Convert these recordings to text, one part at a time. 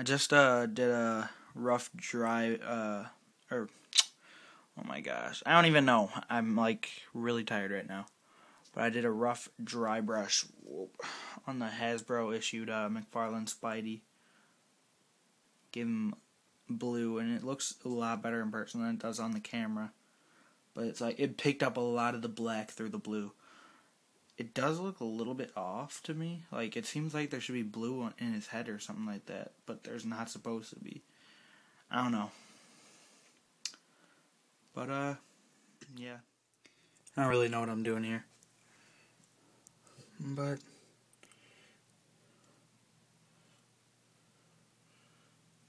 I just did a rough dry or oh my gosh, I don't even know. I'm like really tired right now. But I did a rough dry brush on the Hasbro issued McFarlane Spidey. Give him blue, and it looks a lot better in person than it does on the camera. But it's like it picked up a lot of the black through the blue. It does look a little bit off to me. Like it seems like there should be blue in his head or something like that, but there's not supposed to be. I don't know. But yeah. I don't really know what I'm doing here. But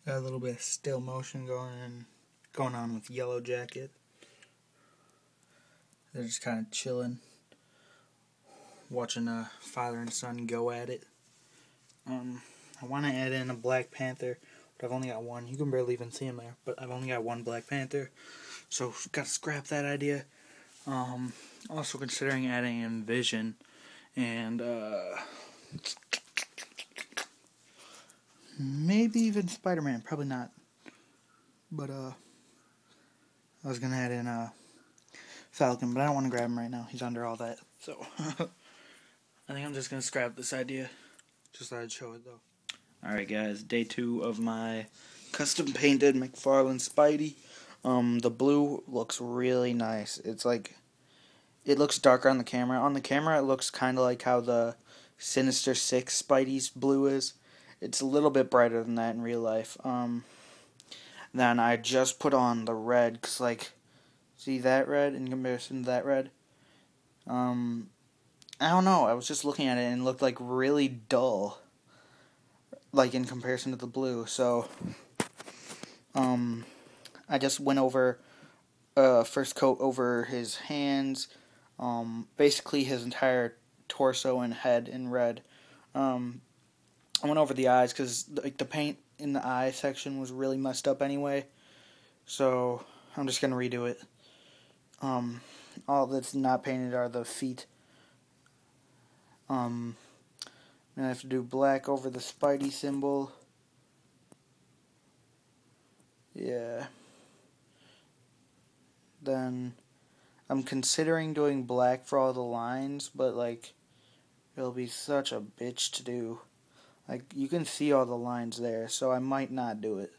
got a little bit of still motion going on with Yellow Jacket. They're just kind of chilling, watching a father and son go at it. I want to add in a Black Panther, but I've only got one. You can barely even see him there, but I've only got one Black Panther, so got to scrap that idea. Also considering adding in Vision and maybe even Spider-Man. Probably not, but I was gonna add in Falcon, but I don't want to grab him right now. He's under all that, so I think I'm just gonna scrap this idea. Just thought I'd show it though. Alright guys, day 2 of my custom painted McFarlane Spidey. The blue looks really nice. It's like, it looks darker on the camera. On the camera it looks kind of like how the Sinister Six Spidey's blue is. It's a little bit brighter than that in real life. Then I just put on the red, cause like, see that red in comparison to that red? I don't know, I was just looking at it and it looked like really dull, like in comparison to the blue, so I just went over first coat over his hands, basically his entire torso and head in red. I went over the eyes because like the paint in the eye section was really messed up anyway, so I'm just gonna redo it. All that's not painted are the feet. Then I have to do black over the Spidey symbol. Yeah. Then I'm considering doing black for all the lines, but like it'll be such a bitch to do. Like you can see all the lines there, so I might not do it.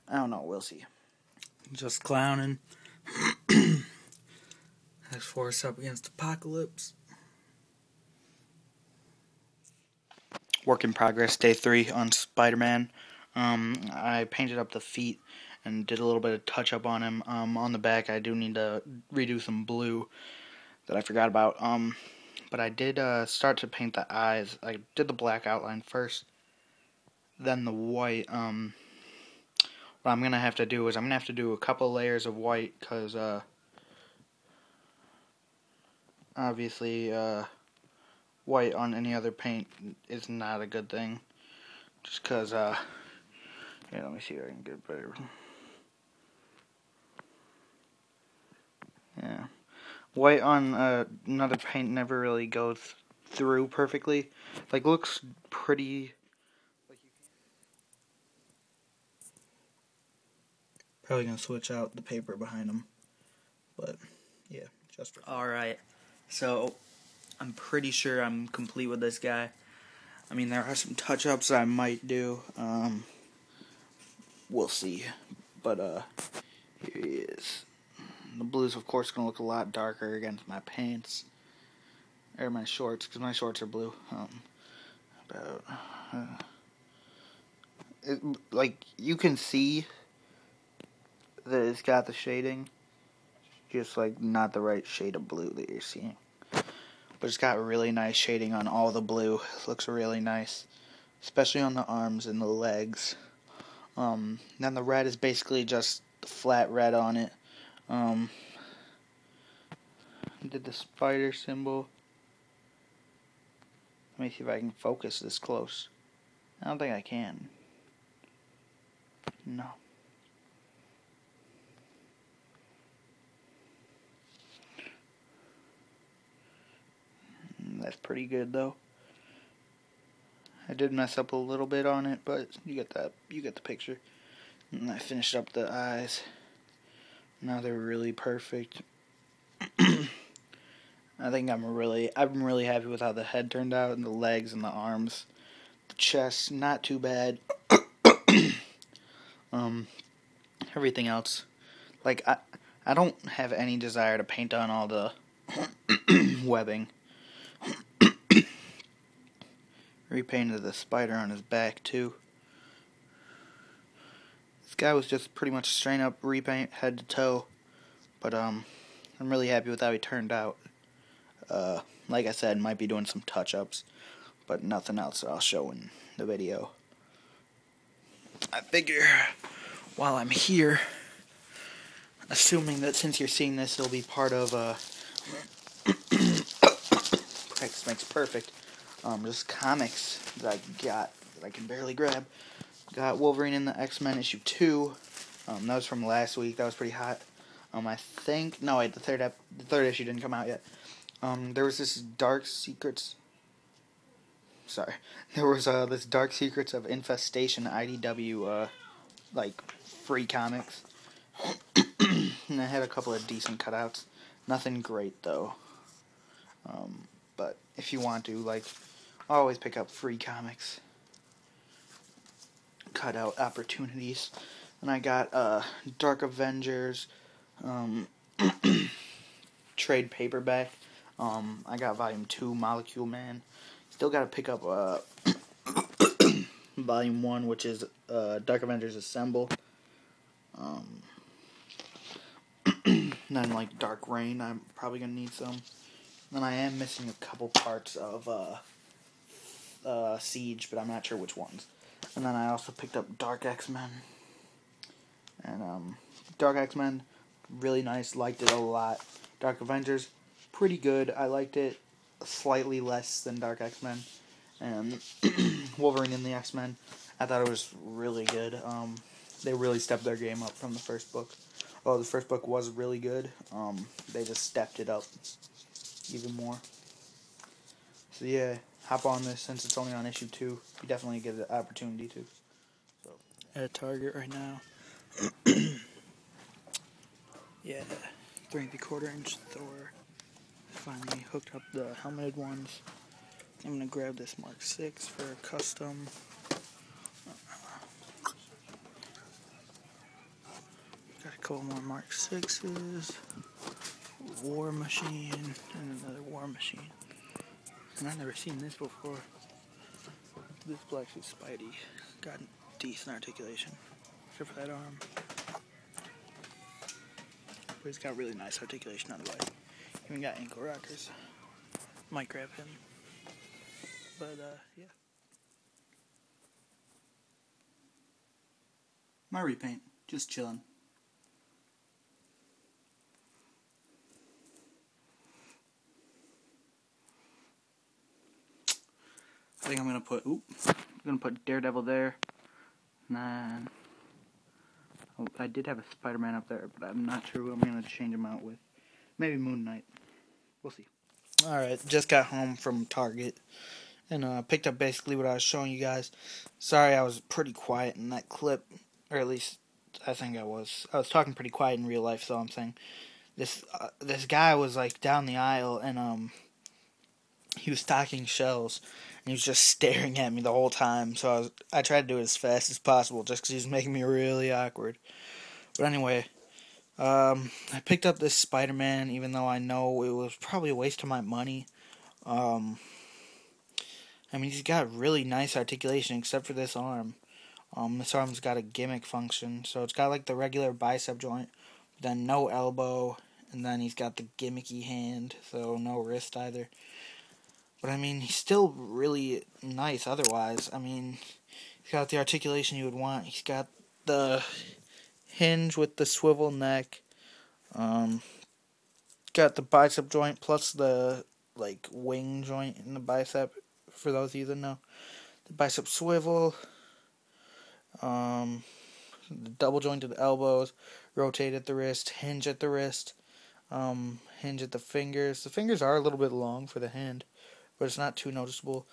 I don't know, we'll see. Just clowning. X-Force up against Apocalypse. Work in progress, day 3 on Spider-Man. I painted up the feet and did a little bit of touch-up on him. On the back, I do need to redo some blue that I forgot about. But I did start to paint the eyes. I did the black outline first, then the white. What I'm going to have to do is I'm going to have to do a couple layers of white because obviously white on any other paint is not a good thing. Just because, here, let me see if I can get better. Yeah. White on another paint never really goes through perfectly. Like, looks pretty. Probably gonna switch out the paper behind them. But, yeah, just for fun. Alright, so I'm pretty sure I'm complete with this guy. I mean, there are some touch-ups I might do. We'll see. But, here he is. The blue's, of course, going to look a lot darker against my pants. Or my shorts, because my shorts are blue. Like, you can see that it's got the shading. Just, like, not the right shade of blue that you're seeing. But it's got really nice shading on all the blue. It looks really nice. Especially on the arms and the legs. Then the red is basically just flat red on it. Did the spider symbol. Let me see if I can focus this close. I don't think I can. No. That's pretty good though. I did mess up a little bit on it, but you get the picture. And I finished up the eyes. Now they're really perfect. I think I'm really happy with how the head turned out, and the legs and the arms. The chest, not too bad. Everything else, like I don't have any desire to paint on all the webbing. Repainted the spider on his back too. This guy was just pretty much straight up repaint head to toe, but I'm really happy with how he turned out. Like I said, might be doing some touch-ups, but nothing else that I'll show in the video. I figure while I'm here, assuming that since you're seeing this, it'll be part of practice makes perfect. Just comics that I got that I can barely grab. Got Wolverine in the X-Men issue 2. That was from last week. That was pretty hot. I think no wait, the third issue didn't come out yet. There was this Dark Secrets. Sorry, there was this Dark Secrets of Infestation IDW like free comics, and I had a couple of decent cutouts. Nothing great though. But if you want to, like, always pick up free comics, cutout opportunities. And I got Dark Avengers trade paperback. I got Volume 2, Molecule Man. Still got to pick up Volume 1, which is Dark Avengers Assemble. Then, like, Dark Reign, I'm probably going to need some. And I am missing a couple parts of Siege, but I'm not sure which ones. And then I also picked up Dark X-Men. And Dark X-Men, really nice, liked it a lot. Dark Avengers, pretty good, I liked it slightly less than Dark X-Men. And Wolverine in the X-Men, I thought it was really good. They really stepped their game up from the first book. Although the first book was really good, they just stepped it up even more. So yeah, hop on this since it's only on issue 2. You definitely get an opportunity to. So at Target right now. Yeah, 3 3/4-inch Thor. Finally hooked up the helmeted ones. I'm gonna grab this Mark 6 for a custom. Got a couple more Mark 6s. War Machine and another War Machine. And I've never seen this before. This Black Suit Spidey got decent articulation, except for that arm. But he's got really nice articulation otherwise. Even got ankle rockers. Might grab him. But yeah. My repaint, just chilling. I think I'm gonna put Daredevil there. And then I did have a Spider-Man up there, but I'm not sure who I'm gonna change him out with. Maybe Moon Knight. We'll see. Alright, just got home from Target and picked up basically what I was showing you guys. Sorry I was pretty quiet in that clip, or at least I think I was. I was talking pretty quiet in real life, so I'm saying this guy was like down the aisle and he was stocking shelves. And he was just staring at me the whole time, so I tried to do it as fast as possible, just because he was making me really awkward. But anyway, I picked up this Spider-Man, even though I know it was probably a waste of my money. I mean, he's got really nice articulation, except for this arm. This arm's got a gimmick function, so it's got like the regular bicep joint, but then no elbow, and then he's got the gimmicky hand, so no wrist either. But I mean, he's still really nice otherwise. I mean, he's got the articulation you would want. He's got the hinge with the swivel neck. Got the bicep joint plus the like wing joint in the bicep. For those of you that know, the bicep swivel. The double jointed elbows, rotate at the wrist, hinge at the wrist, hinge at the fingers. The fingers are a little bit long for the hand, but it's not too noticeable.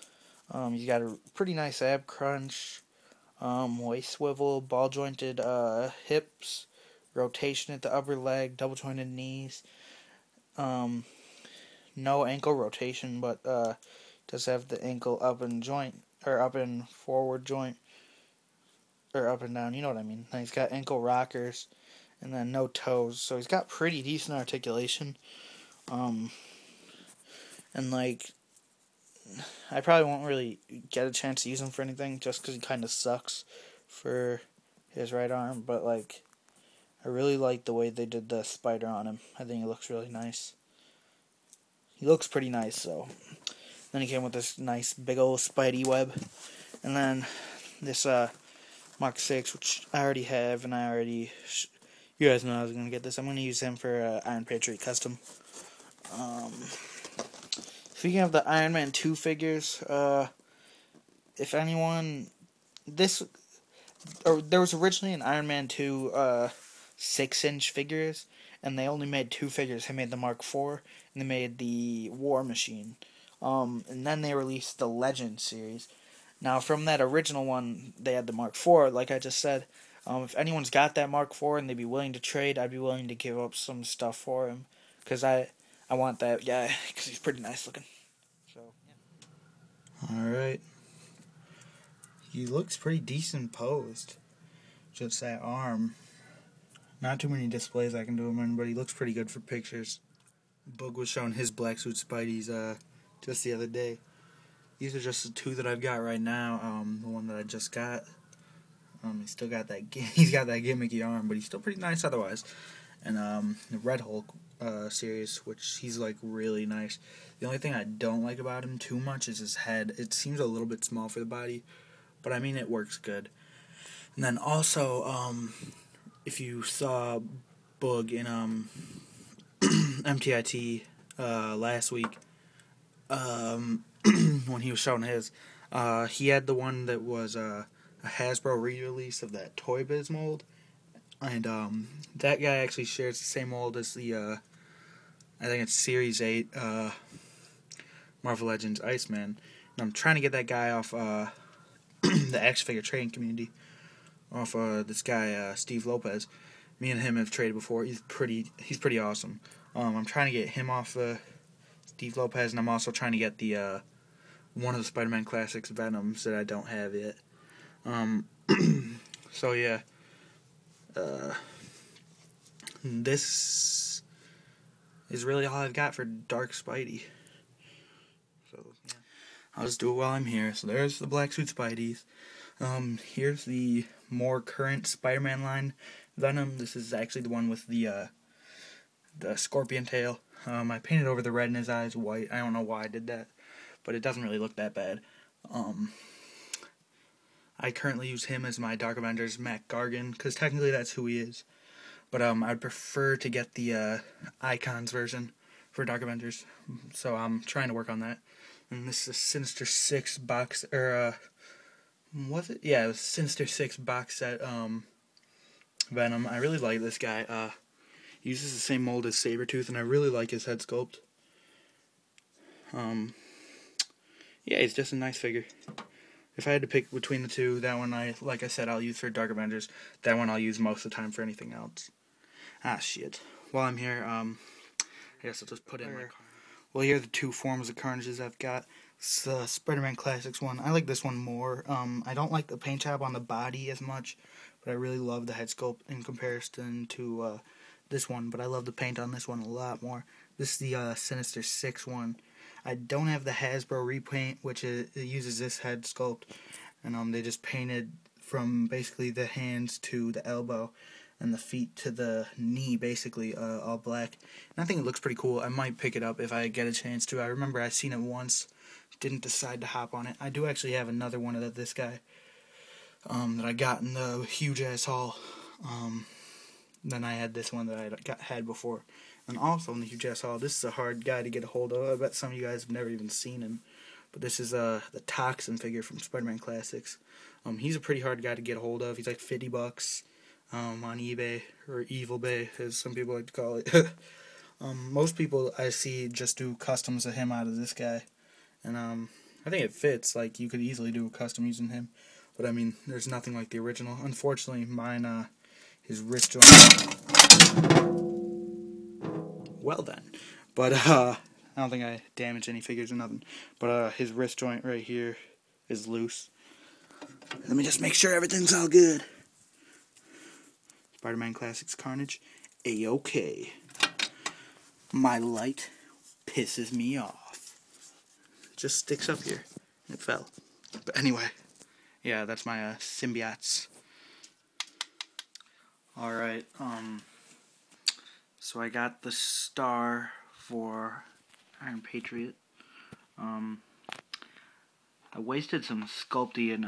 He's got a pretty nice ab crunch, waist swivel, ball jointed hips, rotation at the upper leg, double jointed knees. No ankle rotation, but does have the ankle up and joint, or up and forward joint, or up and down. You know what I mean. And he's got ankle rockers, and then no toes. So he's got pretty decent articulation. And like, I probably won't really get a chance to use him for anything just because he kind of sucks for his right arm. But like, I really like the way they did the spider on him. I think it looks really nice. He looks pretty nice, so. Then he came with this nice big old spidey web. And then this Mark 6, which I already have, and you guys know I was going to get this. I'm going to use him for Iron Patriot Custom. Speaking of the Iron Man 2 figures, if anyone, there was originally an Iron Man 2 6-inch figures, and they only made 2 figures. They made the Mark 4, and they made the War Machine. And then they released the Legend series. Now, from that original one, they had the Mark 4, like I just said. If anyone's got that Mark 4 and they'd be willing to trade, I'd be willing to give up some stuff for him. Because I want that guy, because he's pretty nice looking. So, yeah. Alright. He looks pretty decent posed. Just that arm. Not too many displays I can do him in, but he looks pretty good for pictures. Boog was showing his black suit Spideys just the other day. These are just the 2 that I've got right now. The one that I just got. He's got that gimmicky arm, but he's still pretty nice otherwise. And the Red Hulk series, which he's like really nice. The only thing I don't like about him too much is his head. It seems a little bit small for the body, but I mean it works good. And then also, if you saw Boog in MTIT last week, when he was showing his, he had the one that was a Hasbro re-release of that Toy Biz mold, and that guy actually shares the same mold as the I think it's Series 8 Marvel Legends Iceman, and I'm trying to get that guy off the action figure trading community, off this guy Steve Lopez. Me and him have traded before. He's pretty awesome. I'm trying to get him off Steve Lopez, and I'm also trying to get the one of the Spider-Man Classics Venoms that I don't have yet. So yeah, this is really all I've got for Dark Spidey. So yeah, I'll just do it while I'm here. So there's the black suit Spideys. Here's the more current Spider-Man line Venom. This is actually the one with the scorpion tail. I painted over the red in his eyes white. I don't know why I did that, but it doesn't really look that bad. I currently use him as my Dark Avengers Mac Gargan, because technically that's who he is. But I'd prefer to get the Icons version for Dark Avengers, so I'm trying to work on that. And this is a Sinister 6 box, or was it? Yeah, it was Sinister 6 box set Venom. I really like this guy. He uses the same mold as Sabretooth, and I really like his head sculpt. Yeah, he's just a nice figure. If I had to pick between the 2, that one like I said, I'll use for Dark Avengers. That one I'll use most of the time for anything else. Ah, shit. While I'm here, I guess I'll just put in my card. Well, here are the 2 forms of Carnages I've got. It's the Spider-Man Classics one. I like this one more. I don't like the paint job on the body as much, but I really love the head sculpt in comparison to this one. But I love the paint on this one a lot more. This is the Sinister 6 one. I don't have the Hasbro repaint, which it uses this head sculpt, and they just painted from basically the hands to the elbow and the feet to the knee, basically all black. And I think it looks pretty cool. I might pick it up if I get a chance to. I remember I seen it once, didn't decide to hop on it. I do actually have another one of this guy that I got in the huge ass haul. Then I had this one that I had before. And also in the huge ass haul, this is a hard guy to get a hold of. I bet some of you guys have never even seen him. But this is the Toxin figure from Spider-Man Classics. He's a pretty hard guy to get a hold of. He's like $50 on eBay, or Evil Bay, as some people like to call it. Most people I see just do customs of him out of this guy. And I think it fits. Like, you could easily do a custom using him. But, I mean, there's nothing like the original. Unfortunately, mine, his wrist joint... Well then. But, I don't think I damaged any figures or nothing. But, his wrist joint right here is loose. Let me just make sure everything's all good. Spider-Man Classics Carnage. A-OK. My light pisses me off. It just sticks up here. It fell. But anyway, yeah, that's my symbiotes. Alright, so I got the star for Iron Patriot. I wasted some Sculpey and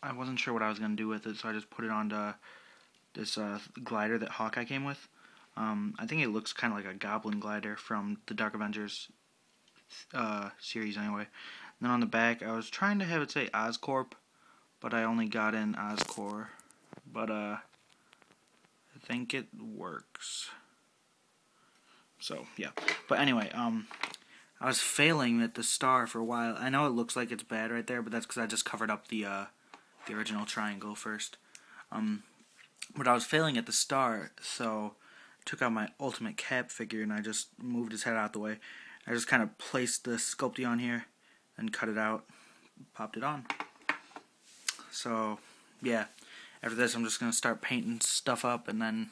I wasn't sure what I was going to do with it, so I just put it onto this glider that Hawkeye came with. I think it looks kind of like a Goblin glider from the Dark Avengers series anyway. And then on the back, I was trying to have it say Oscorp, but I only got in Oscorp. But I think it works. So yeah. But anyway, I was failing at the star for a while. I know it looks like it's bad right there, but that's because I just covered up the original triangle first. But I was failing at the star, so I took out my Ultimate Cap figure and I just moved his head out the way. I just kind of placed the Sculpey on here and cut it out, popped it on. So, yeah. After this, I'm just going to start painting stuff up, and then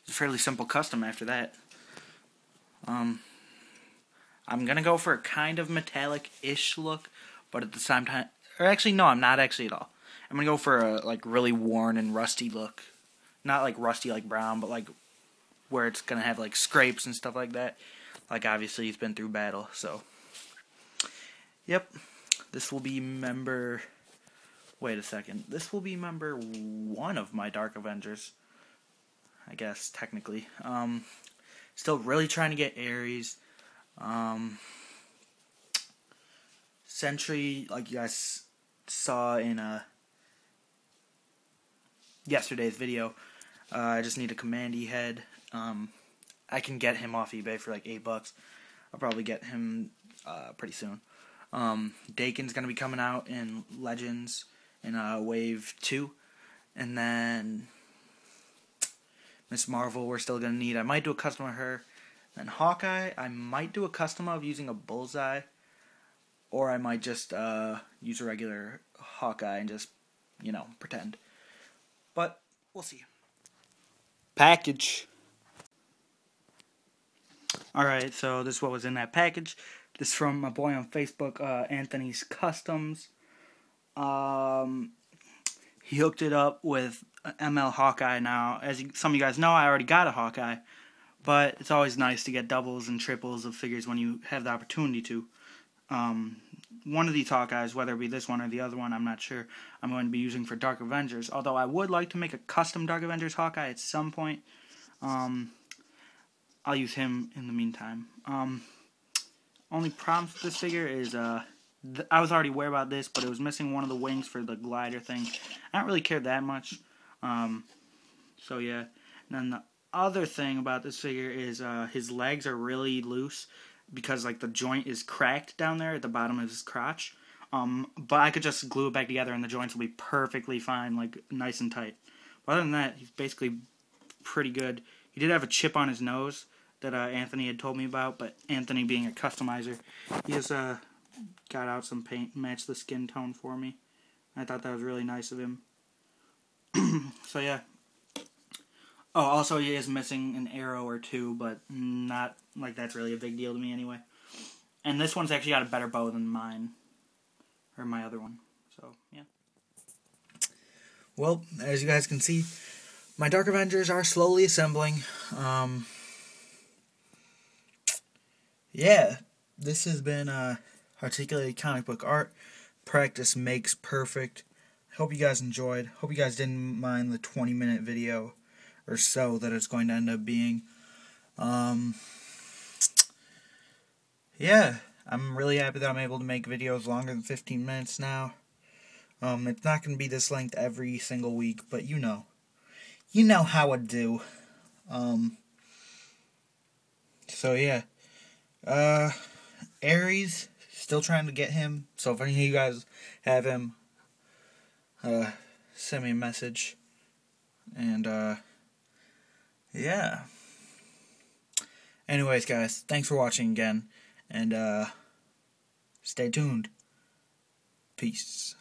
it's a fairly simple custom after that. I'm going to go for a kind of metallic-ish look, but at the same time... Or actually, no, I'm not actually at all. I'm going to go for a like really worn and rusty look. Not like rusty like brown, but like where it's going to have like scrapes and stuff like that. Like obviously he's been through battle, so... Yep. This will be member... Wait a second. This will be member 1 of my Dark Avengers. I guess, technically. Still really trying to get Ares. Sentry, like you guys saw in yesterday's video, I just need a Commandy head. I can get him off eBay for like $8. I'll probably get him pretty soon. Dakin's gonna be coming out in Legends in Wave 2, and then Miss Marvel we're still gonna need. I might do a custom of her. Then Hawkeye, I might do a custom of using a bullseye, or I might just use a regular Hawkeye and just, you know, pretend. But we'll see. Package. Alright, so this is what was in that package. This is from my boy on Facebook, Anthony's Customs. He hooked it up with ML Hawkeye. Now, as some of you guys know, I already got a Hawkeye, but it's always nice to get doubles and triples of figures when you have the opportunity to. One of these Hawkeyes, whether it be this one or the other one, I'm not sure, I'm going to be using for Dark Avengers, although I would like to make a custom Dark Avengers Hawkeye at some point. I'll use him in the meantime. Only problem with this figure is, I was already aware about this, but it was missing one of the wings for the glider thing. I don't really care that much. So yeah. And then the other thing about this figure is his legs are really loose because like the joint is cracked down there at the bottom of his crotch. But I could just glue it back together and the joints will be perfectly fine, like nice and tight. But other than that, he's basically pretty good. He did have a chip on his nose that Anthony had told me about, but Anthony being a customizer, he just got out some paint, matched the skin tone for me. I thought that was really nice of him. So yeah. Oh, also he is missing an arrow or two, but not like that's really a big deal to me anyway. And this one's actually got a better bow than mine, or my other one. So yeah. Well, as you guys can see, my Dark Avengers are slowly assembling. Yeah, this has been Articulated Comic Book Art. Practice makes perfect. Hope you guys enjoyed. Hope you guys didn't mind the 20-minute video or so that it's going to end up being. Yeah, I'm really happy that I'm able to make videos longer than 15 minutes now. It's not going to be this length every single week, but you know. You know how I do. So yeah. Ares, still trying to get him. So if any of you guys have him, send me a message. And, yeah. Anyways, guys, thanks for watching again. And, stay tuned. Peace.